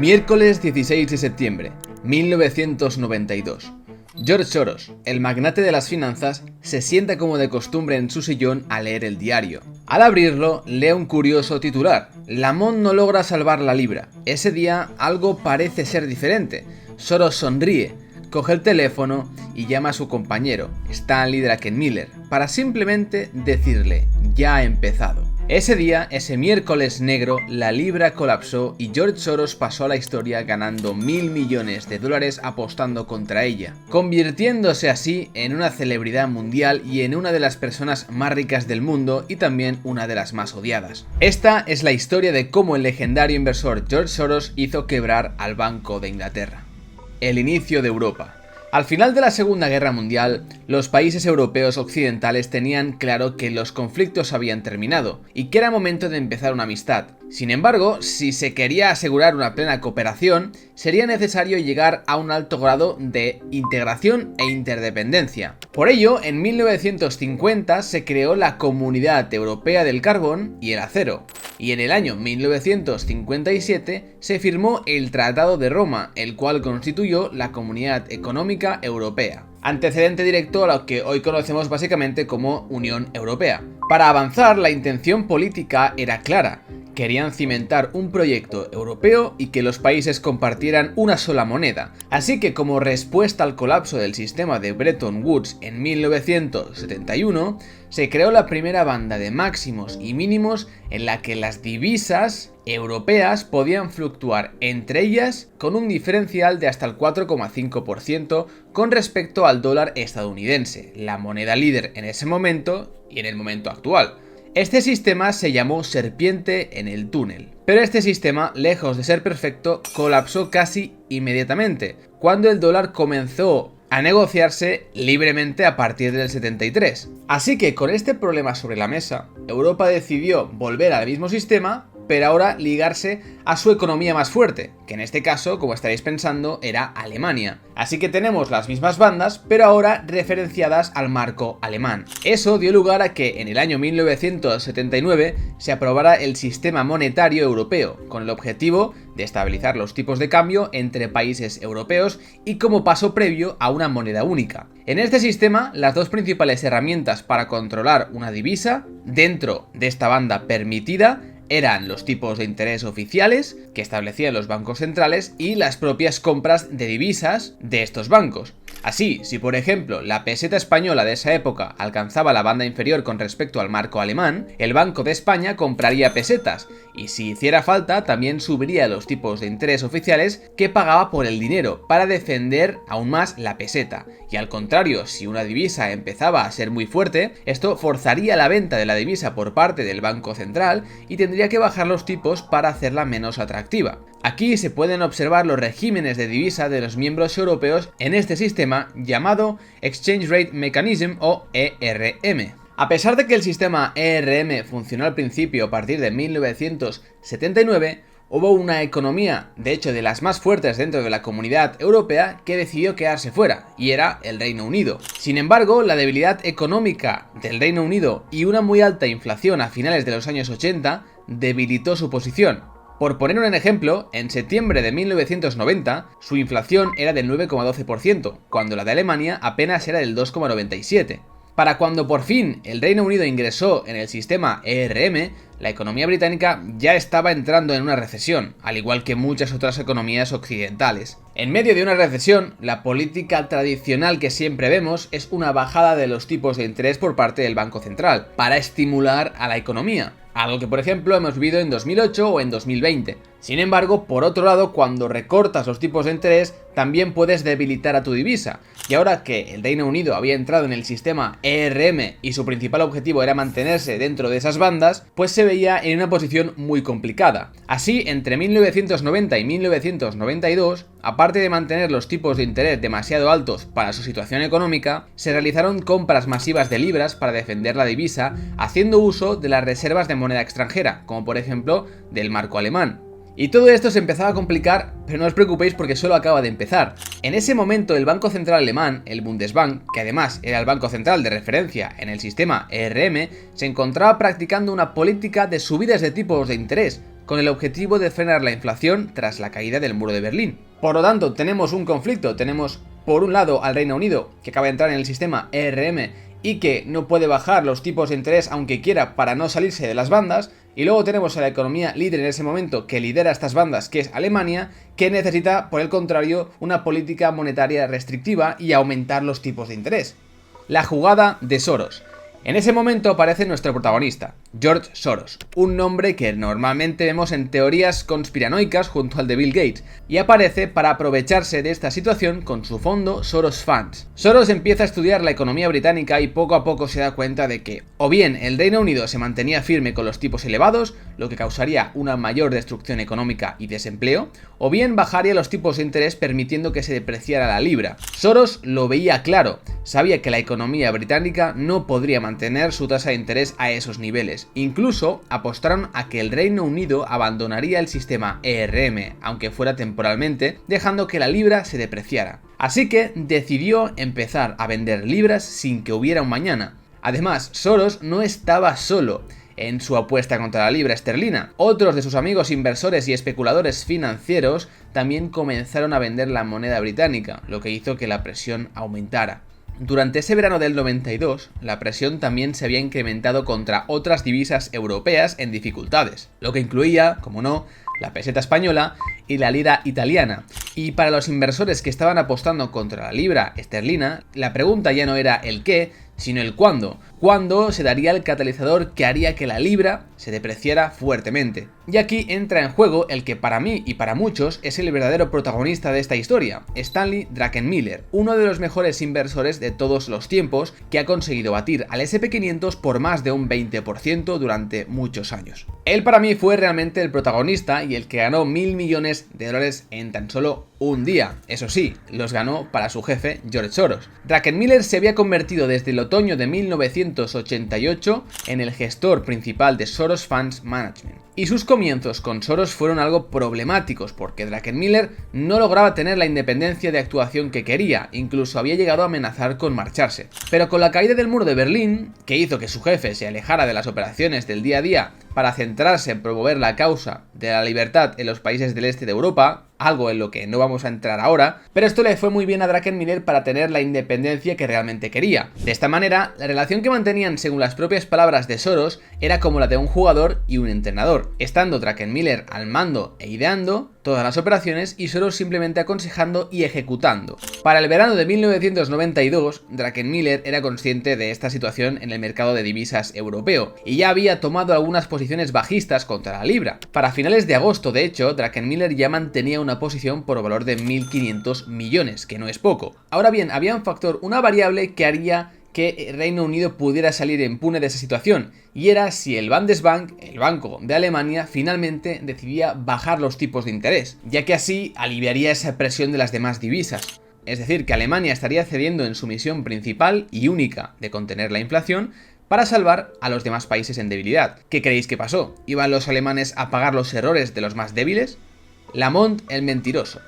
Miércoles 16 de septiembre, 1992. George Soros, el magnate de las finanzas, se sienta como de costumbre en su sillón a leer el diario. Al abrirlo, lee un curioso titular: Lamont no logra salvar la libra. Ese día algo parece ser diferente. Soros sonríe, coge el teléfono y llama a su compañero, Stanley Druckenmiller, para simplemente decirle: ya ha empezado. Ese día, ese miércoles negro, la libra colapsó y George Soros pasó a la historia ganando $1.000 millones apostando contra ella, convirtiéndose así en una celebridad mundial y en una de las personas más ricas del mundo y también una de las más odiadas. Esta es la historia de cómo el legendario inversor George Soros hizo quebrar al Banco de Inglaterra. El inicio de Europa. Al final de la Segunda Guerra Mundial, los países europeos occidentales tenían claro que los conflictos habían terminado y que era momento de empezar una amistad. Sin embargo, si se quería asegurar una plena cooperación, sería necesario llegar a un alto grado de integración e interdependencia. Por ello, en 1950 se creó la Comunidad Europea del Carbón y el Acero, y en el año 1957 se firmó el Tratado de Roma, el cual constituyó la Comunidad Económica Europea, antecedente directo a lo que hoy conocemos básicamente como Unión Europea. Para avanzar, la intención política era clara. Querían cimentar un proyecto europeo y que los países compartieran una sola moneda. Así que, como respuesta al colapso del sistema de Bretton Woods en 1971, se creó la primera banda de máximos y mínimos en la que las divisas europeas podían fluctuar entre ellas con un diferencial de hasta el 4,5% con respecto al dólar estadounidense, la moneda líder en ese momento y en el momento actual. Este sistema se llamó serpiente en el túnel, pero este sistema, lejos de ser perfecto, colapsó casi inmediatamente, cuando el dólar comenzó a negociarse libremente a partir del 73. Así que con este problema sobre la mesa, Europa decidió volver al mismo sistema, pero ahora ligarse a su economía más fuerte, que en este caso, como estaréis pensando, era Alemania. Así que tenemos las mismas bandas, pero ahora referenciadas al marco alemán. Eso dio lugar a que en el año 1979 se aprobara el sistema monetario europeo, con el objetivo de estabilizar los tipos de cambio entre países europeos y como paso previo a una moneda única. En este sistema, las dos principales herramientas para controlar una divisa dentro de esta banda permitida eran los tipos de interés oficiales que establecían los bancos centrales y las propias compras de divisas de estos bancos. Así, si por ejemplo la peseta española de esa época alcanzaba la banda inferior con respecto al marco alemán, el Banco de España compraría pesetas y si hiciera falta también subiría los tipos de interés oficiales que pagaba por el dinero para defender aún más la peseta. Y al contrario, si una divisa empezaba a ser muy fuerte, esto forzaría la venta de la divisa por parte del Banco Central y tendría que bajar los tipos para hacerla menos atractiva. Aquí se pueden observar los regímenes de divisa de los miembros europeos en este sistema llamado Exchange Rate Mechanism o ERM. A pesar de que el sistema ERM funcionó al principio a partir de 1979, hubo una economía, de hecho de las más fuertes dentro de la Comunidad Europea, que decidió quedarse fuera, y era el Reino Unido. Sin embargo, la debilidad económica del Reino Unido y una muy alta inflación a finales de los años 80 debilitó su posición. Por poner un ejemplo, en septiembre de 1990, su inflación era del 9,12%, cuando la de Alemania apenas era del 2,97%. Para cuando por fin el Reino Unido ingresó en el sistema ERM, la economía británica ya estaba entrando en una recesión, al igual que muchas otras economías occidentales. En medio de una recesión, la política tradicional que siempre vemos es una bajada de los tipos de interés por parte del Banco Central, para estimular a la economía. Algo que por ejemplo hemos visto en 2008 o en 2020. Sin embargo, por otro lado, cuando recortas los tipos de interés, también puedes debilitar a tu divisa. Y ahora que el Reino Unido había entrado en el sistema ERM y su principal objetivo era mantenerse dentro de esas bandas, pues se veía en una posición muy complicada. Así, entre 1990 y 1992, aparte de mantener los tipos de interés demasiado altos para su situación económica, se realizaron compras masivas de libras para defender la divisa, haciendo uso de las reservas de moneda extranjera, como por ejemplo del marco alemán. Y todo esto se empezaba a complicar, pero no os preocupéis porque solo acaba de empezar. En ese momento el Banco Central alemán, el Bundesbank, que además era el banco central de referencia en el sistema ERM, se encontraba practicando una política de subidas de tipos de interés, con el objetivo de frenar la inflación tras la caída del muro de Berlín. Por lo tanto, tenemos un conflicto, tenemos por un lado al Reino Unido, que acaba de entrar en el sistema ERM y que no puede bajar los tipos de interés aunque quiera para no salirse de las bandas, y luego tenemos a la economía líder en ese momento que lidera estas bandas, que es Alemania, que necesita, por el contrario, una política monetaria restrictiva y aumentar los tipos de interés. La jugada de Soros. En ese momento aparece nuestro protagonista, George Soros, un nombre que normalmente vemos en teorías conspiranoicas junto al de Bill Gates, y aparece para aprovecharse de esta situación con su fondo Soros Funds. Soros empieza a estudiar la economía británica y poco a poco se da cuenta de que, o bien el Reino Unido se mantenía firme con los tipos elevados, lo que causaría una mayor destrucción económica y desempleo, o bien bajaría los tipos de interés permitiendo que se depreciara la libra. Soros lo veía claro, sabía que la economía británica no podría mantener su tasa de interés a esos niveles. Incluso apostaron a que el Reino Unido abandonaría el sistema ERM, aunque fuera temporalmente, dejando que la libra se depreciara. Así que decidió empezar a vender libras sin que hubiera un mañana. Además, Soros no estaba solo en su apuesta contra la libra esterlina. Otros de sus amigos inversores y especuladores financieros también comenzaron a vender la moneda británica, lo que hizo que la presión aumentara. Durante ese verano del 92, la presión también se había incrementado contra otras divisas europeas en dificultades, lo que incluía, como no, la peseta española y la lira italiana. Y para los inversores que estaban apostando contra la libra esterlina, la pregunta ya no era el qué, sino el cuándo. ¿Cuándo se daría el catalizador que haría que la libra se depreciara fuertemente? Y aquí entra en juego el que para mí y para muchos es el verdadero protagonista de esta historia, Stanley Druckenmiller, uno de los mejores inversores de todos los tiempos, que ha conseguido batir al S&P 500 por más de un 20% durante muchos años. Él para mí fue realmente el protagonista y el que ganó $1.000 millones en tan solo un día. Eso sí, los ganó para su jefe George Soros. Druckenmiller se había convertido desde el otoño de 1988 en el gestor principal de Soros Funds Management. Y sus comienzos con Soros fueron algo problemáticos porque Druckenmiller no lograba tener la independencia de actuación que quería, incluso había llegado a amenazar con marcharse. Pero con la caída del muro de Berlín, que hizo que su jefe se alejara de las operaciones del día a día para centrarse en promover la causa de la libertad en los países del este de Europa, algo en lo que no vamos a entrar ahora, pero esto le fue muy bien a Druckenmiller para tener la independencia que realmente quería. De esta manera, la relación que mantenían, según las propias palabras de Soros, era como la de un jugador y un entrenador, estando Druckenmiller al mando e ideando todas las operaciones y Soros simplemente aconsejando y ejecutando. Para el verano de 1992, Druckenmiller era consciente de esta situación en el mercado de divisas europeo y ya había tomado algunas posiciones bajistas contra la libra. Para finales de agosto, de hecho, Druckenmiller ya mantenía una posición por valor de 1.500 millones, que no es poco. Ahora bien, había un factor, una variable que haría que el Reino Unido pudiera salir impune de esa situación, y era si el Bundesbank, el Banco de Alemania, finalmente decidía bajar los tipos de interés, ya que así aliviaría esa presión de las demás divisas. Es decir, que Alemania estaría cediendo en su misión principal y única de contener la inflación para salvar a los demás países en debilidad. ¿Qué creéis que pasó? ¿Iban los alemanes a pagar los errores de los más débiles? Lamont el mentiroso.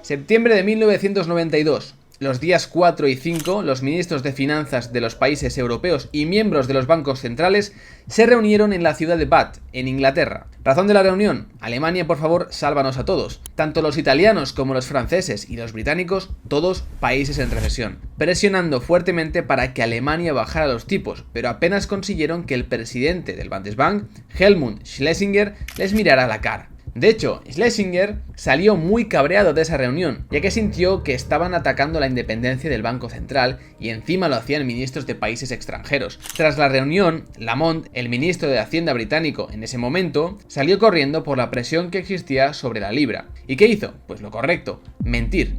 Septiembre de 1992. Los días 4 y 5, los ministros de finanzas de los países europeos y miembros de los bancos centrales se reunieron en la ciudad de Bath, en Inglaterra. Razón de la reunión: Alemania, por favor, sálvanos a todos. Tanto los italianos como los franceses y los británicos, todos países en recesión, presionando fuertemente para que Alemania bajara los tipos, pero apenas consiguieron que el presidente del Bundesbank, Helmut Schlesinger, les mirara a la cara. De hecho, Schlesinger salió muy cabreado de esa reunión, ya que sintió que estaban atacando la independencia del Banco Central y encima lo hacían ministros de países extranjeros. Tras la reunión, Lamont, el ministro de Hacienda británico en ese momento, salió corriendo por la presión que existía sobre la libra. ¿Y qué hizo? Pues lo correcto, mentir.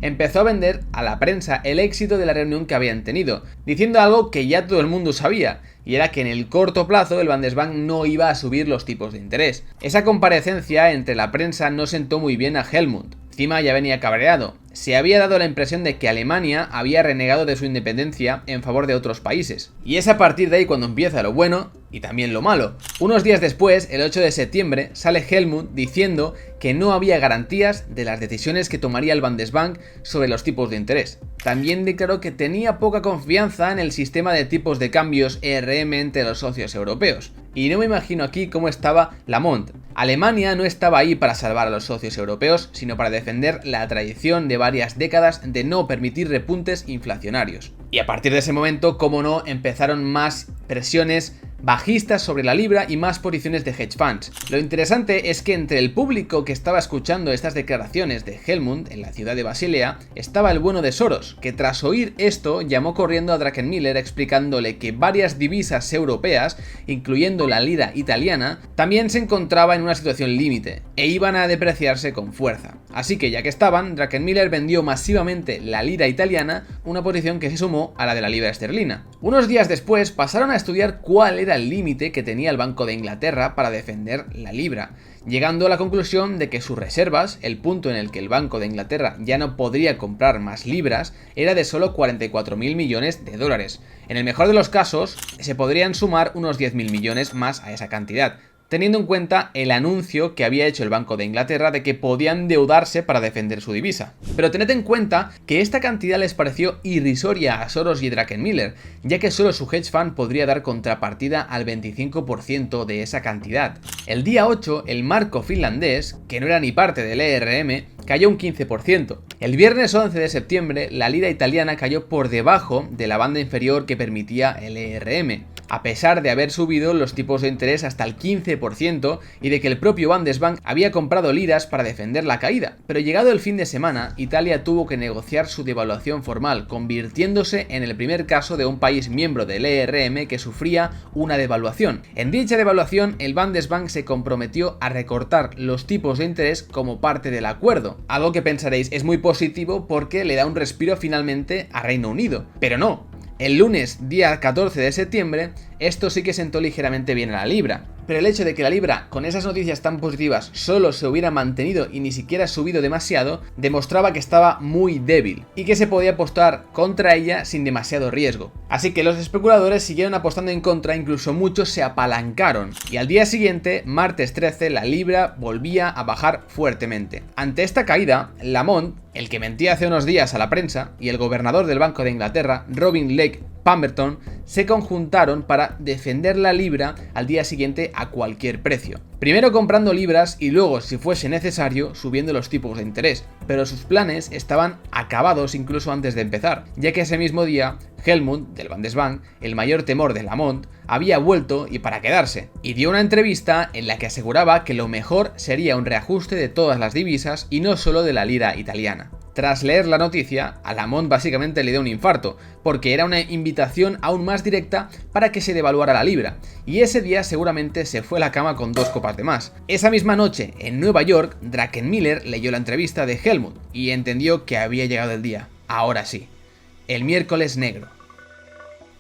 Empezó a vender a la prensa el éxito de la reunión que habían tenido, diciendo algo que ya todo el mundo sabía, y era que en el corto plazo el Bundesbank no iba a subir los tipos de interés. Esa comparecencia entre la prensa no sentó muy bien a Helmut. Encima ya venía cabreado. Se había dado la impresión de que Alemania había renegado de su independencia en favor de otros países. Y es a partir de ahí cuando empieza lo bueno, y también lo malo. Unos días después, el 8 de septiembre, sale Helmut diciendo que no había garantías de las decisiones que tomaría el Bundesbank sobre los tipos de interés. También declaró que tenía poca confianza en el sistema de tipos de cambios ERM entre los socios europeos. Y no me imagino aquí cómo estaba Lamont. Alemania no estaba ahí para salvar a los socios europeos, sino para defender la tradición de varias décadas de no permitir repuntes inflacionarios. Y a partir de ese momento, como no, empezaron más presiones bajistas sobre la libra y más posiciones de hedge funds. Lo interesante es que entre el público que estaba escuchando estas declaraciones de Helmut en la ciudad de Basilea estaba el bueno de Soros, que tras oír esto llamó corriendo a Druckenmiller explicándole que varias divisas europeas, incluyendo la lira italiana, también se encontraban en una situación límite e iban a depreciarse con fuerza. Así que ya que estaban, Druckenmiller vendió masivamente la lira italiana, una posición que se sumó a la de la libra esterlina. Unos días después pasaron a estudiar cuál era el límite que tenía el Banco de Inglaterra para defender la libra, llegando a la conclusión de que sus reservas, el punto en el que el Banco de Inglaterra ya no podría comprar más libras, era de solo 44.000 millones de dólares. En el mejor de los casos, se podrían sumar unos 10.000 millones más a esa cantidad, teniendo en cuenta el anuncio que había hecho el Banco de Inglaterra de que podían endeudarse para defender su divisa. Pero tened en cuenta que esta cantidad les pareció irrisoria a Soros y Druckenmiller, ya que solo su hedge fund podría dar contrapartida al 25% de esa cantidad. El día 8, el marco finlandés, que no era ni parte del ERM, cayó un 15%. El viernes 11 de septiembre, la lira italiana cayó por debajo de la banda inferior que permitía el ERM, a pesar de haber subido los tipos de interés hasta el 15% y de que el propio Bundesbank había comprado liras para defender la caída. Pero llegado el fin de semana, Italia tuvo que negociar su devaluación formal, convirtiéndose en el primer caso de un país miembro del ERM que sufría una devaluación. En dicha devaluación, el Bundesbank se comprometió a recortar los tipos de interés como parte del acuerdo, algo que pensaréis es muy positivo porque le da un respiro finalmente a Reino Unido, pero no. El lunes, día 14 de septiembre, esto sí que sentó ligeramente bien a la libra, pero el hecho de que la libra, con esas noticias tan positivas, solo se hubiera mantenido y ni siquiera subido demasiado, demostraba que estaba muy débil y que se podía apostar contra ella sin demasiado riesgo. Así que los especuladores siguieron apostando en contra, incluso muchos se apalancaron, y al día siguiente, martes 13, la libra volvía a bajar fuertemente. Ante esta caída, Lamont, el que mentía hace unos días a la prensa, y el gobernador del Banco de Inglaterra, Robin Lake Pemberton, se conjuntaron para defender la libra al día siguiente a cualquier precio. Primero comprando libras y luego, si fuese necesario, subiendo los tipos de interés, pero sus planes estaban acabados incluso antes de empezar, ya que ese mismo día Helmut, del Bundesbank, el mayor temor de Lamont, había vuelto y para quedarse, y dio una entrevista en la que aseguraba que lo mejor sería un reajuste de todas las divisas y no solo de la lira italiana. Tras leer la noticia, a Lamont básicamente le dio un infarto, porque era una invitación aún más directa para que se devaluara la libra, y ese día seguramente se fue a la cama con 2 copas de más. Esa misma noche, en Nueva York, Druckenmiller leyó la entrevista de Helmut y entendió que había llegado el día. Ahora sí, el miércoles negro.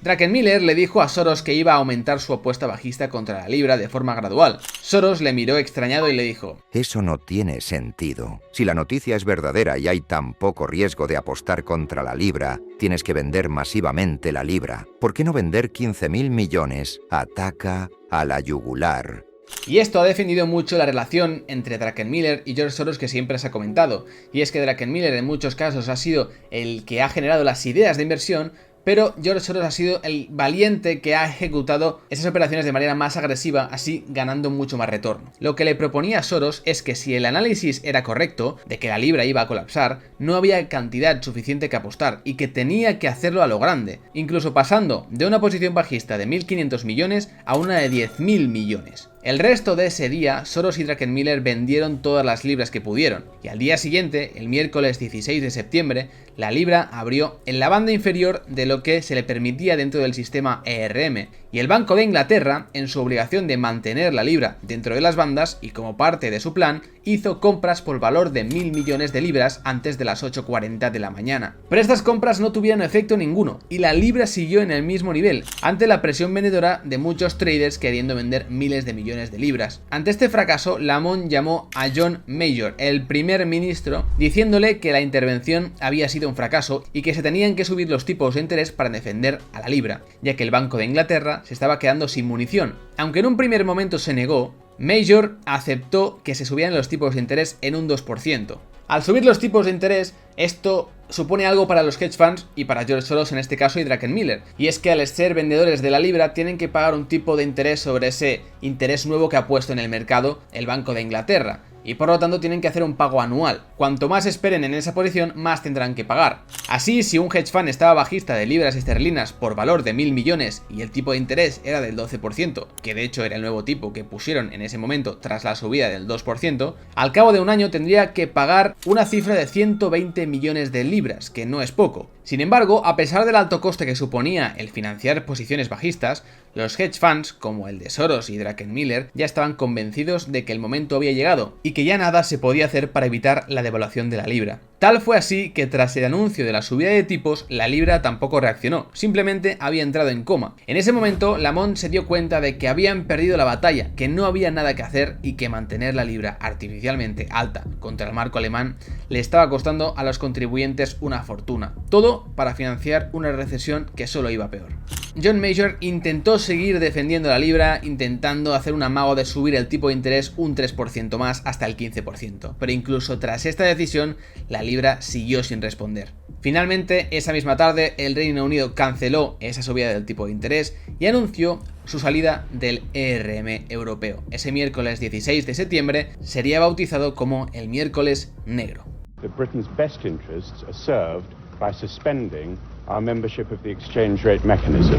Druckenmiller le dijo a Soros que iba a aumentar su apuesta bajista contra la libra de forma gradual. Soros le miró extrañado y le dijo: Eso no tiene sentido. Si la noticia es verdadera y hay tan poco riesgo de apostar contra la libra, tienes que vender masivamente la libra. ¿Por qué no vender 15.000 millones? Ataca a la yugular. Y esto ha definido mucho la relación entre Druckenmiller y George Soros que siempre se ha comentado, y es que Druckenmiller en muchos casos ha sido el que ha generado las ideas de inversión, pero George Soros ha sido el valiente que ha ejecutado esas operaciones de manera más agresiva, así ganando mucho más retorno. Lo que le proponía a Soros es que si el análisis era correcto, de que la libra iba a colapsar, no había cantidad suficiente que apostar y que tenía que hacerlo a lo grande, incluso pasando de una posición bajista de 1.500 millones a una de 10.000 millones. El resto de ese día, Soros y Druckenmiller vendieron todas las libras que pudieron, y al día siguiente, el miércoles 16 de septiembre, la libra abrió en la banda inferior de lo que se le permitía dentro del sistema ERM, y el Banco de Inglaterra, en su obligación de mantener la libra dentro de las bandas y como parte de su plan, hizo compras por valor de 1.000 millones de libras antes de las 8:40 de la mañana. Pero estas compras no tuvieron efecto ninguno, y la libra siguió en el mismo nivel, ante la presión vendedora de muchos traders queriendo vender miles de millones millones de libras. Ante este fracaso, Lamont llamó a John Major, el primer ministro, diciéndole que la intervención había sido un fracaso y que se tenían que subir los tipos de interés para defender a la libra, ya que el Banco de Inglaterra se estaba quedando sin munición. Aunque en un primer momento se negó, Major aceptó que se subieran los tipos de interés en un 2%. Al subir los tipos de interés, esto supone algo para los hedge funds y para George Soros en este caso y Druckenmiller, y es que al ser vendedores de la libra tienen que pagar un tipo de interés sobre ese interés nuevo que ha puesto en el mercado el Banco de Inglaterra, y por lo tanto tienen que hacer un pago anual. Cuanto más esperen en esa posición, más tendrán que pagar. Así, si un hedge fund estaba bajista de libras esterlinas por valor de 1.000 millones y el tipo de interés era del 12%, que de hecho era el nuevo tipo que pusieron en ese momento tras la subida del 2%, al cabo de un año tendría que pagar una cifra de 120 millones de libras, que no es poco. Sin embargo, a pesar del alto coste que suponía el financiar posiciones bajistas, los hedge funds, como el de Soros y Druckenmiller, ya estaban convencidos de que el momento había llegado y que ya nada se podía hacer para evitar la devaluación de la libra. Tal fue así que tras el anuncio de la subida de tipos, la libra tampoco reaccionó, simplemente había entrado en coma. En ese momento, Lamont se dio cuenta de que habían perdido la batalla, que no había nada que hacer y que mantener la libra artificialmente alta contra el marco alemán le estaba costando a los contribuyentes una fortuna. Todo para financiar una recesión que solo iba peor. John Major intentó seguir defendiendo la libra, intentando hacer un amago de subir el tipo de interés un 3% más hasta el 15%, pero incluso tras esta decisión, la libra siguió sin responder. Finalmente, esa misma tarde, el Reino Unido canceló esa subida del tipo de interés y anunció su salida del ERM europeo. Ese miércoles 16 de septiembre sería bautizado como el miércoles negro. Britain's best interests are served by suspending our membership of the exchange rate mechanism.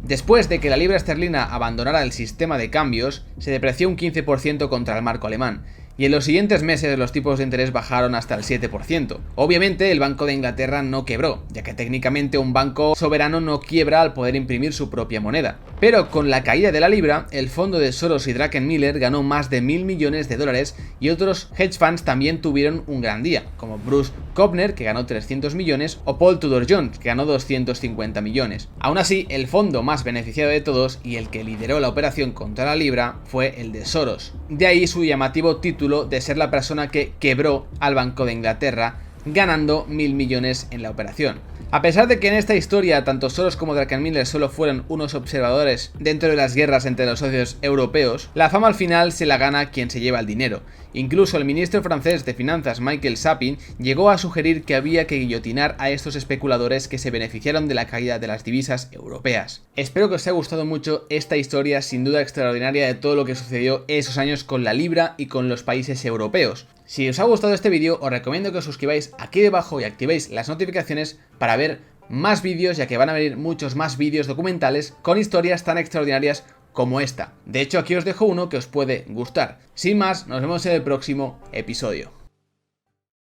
Después de que la libra esterlina abandonara el sistema de cambios, se depreció un 15% contra el marco alemán, y en los siguientes meses los tipos de interés bajaron hasta el 7%. Obviamente el Banco de Inglaterra no quebró, ya que técnicamente un banco soberano no quiebra al poder imprimir su propia moneda. Pero con la caída de la libra, el fondo de Soros y Druckenmiller ganó más de 1.000 millones de dólares y otros hedge funds también tuvieron un gran día, como Bruce Kopner, que ganó 300 millones, o Paul Tudor Jones, que ganó 250 millones. Aún así, el fondo más beneficiado de todos y el que lideró la operación contra la libra fue el de Soros. De ahí su llamativo título de ser la persona que quebró al Banco de Inglaterra, ganando 1.000 millones en la operación. A pesar de que en esta historia tanto Soros como Druckenmiller solo fueron unos observadores dentro de las guerras entre los socios europeos, la fama al final se la gana quien se lleva el dinero. Incluso el ministro francés de Finanzas Michael Sapin llegó a sugerir que había que guillotinar a estos especuladores que se beneficiaron de la caída de las divisas europeas. Espero que os haya gustado mucho esta historia sin duda extraordinaria de todo lo que sucedió esos años con la libra y con los países europeos. Si os ha gustado este vídeo, os recomiendo que os suscribáis aquí debajo y activéis las notificaciones para ver más vídeos, ya que van a venir muchos más vídeos documentales con historias tan extraordinarias como esta. De hecho, aquí os dejo uno que os puede gustar. Sin más, nos vemos en el próximo episodio.